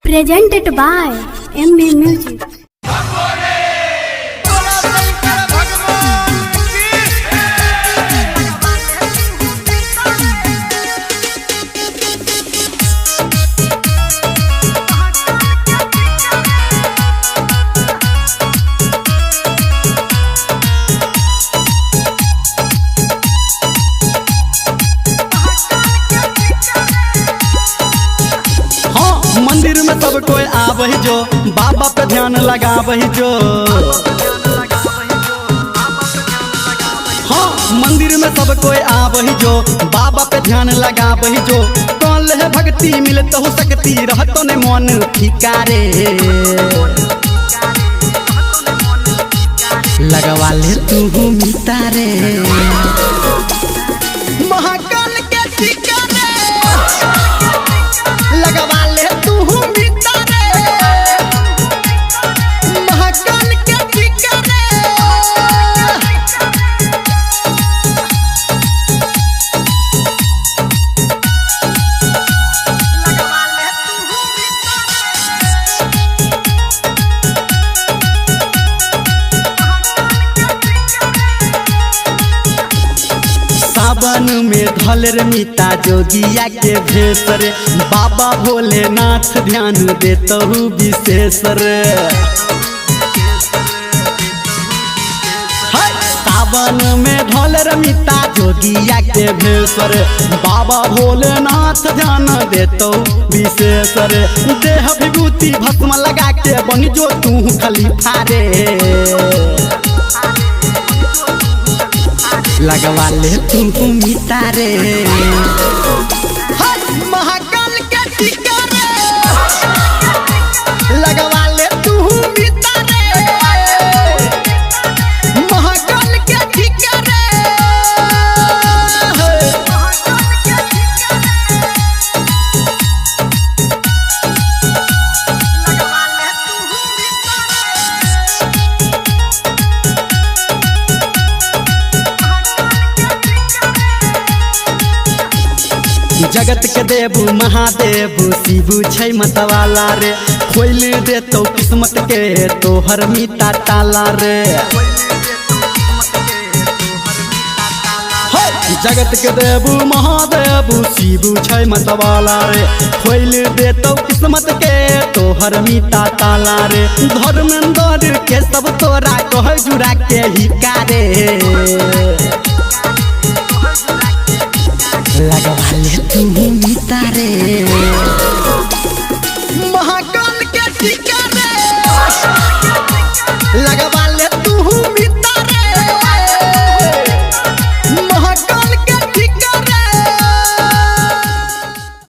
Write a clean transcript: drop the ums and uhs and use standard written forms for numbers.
Presented by MB Music. मंदिर में सब कोई आवही जो बाबा पे ध्यान लगावही जो। हाँ मंदिर में सब कोई आवही जो बाबा पे ध्यान लगावही जो। कौन है भक्ति मिलत हो सकती रहतो ने मन ठिकारे लगवा ले तू मितारे महाकाल के ठिकारे लगवा ले तू मितारे महाकाल के ठिकारे। सावन में धलर मिता जोगिया के भेष रे बाबा भोलेनाथ ध्यान देता हूँ विशेष रे। सावन में धलर मिता जोगिया के भेष रे बाबा भोलेनाथ ध्यान देता हूँ विशेष रे। देह विभूति भस्म लगा के बन जो तू खलीफा रे लगवा ले तू मितारे महाकाल के ठिकारे लगवा ले तू मितारे महाकाल के ठिकारे। जगत के देवू महादेव शिवू छै मतवाला रे खोल दे तो किस्मत के तोहर मिता ताला रे। जगत के देवू महादेव शिवू छै मतवाला रे खोल दे तो किस्मत के तोहर मिता ताला रे। धर्मेंद्र के सब तोरा कह जुड़ा के ही कारे लगवा ले तू मितारे।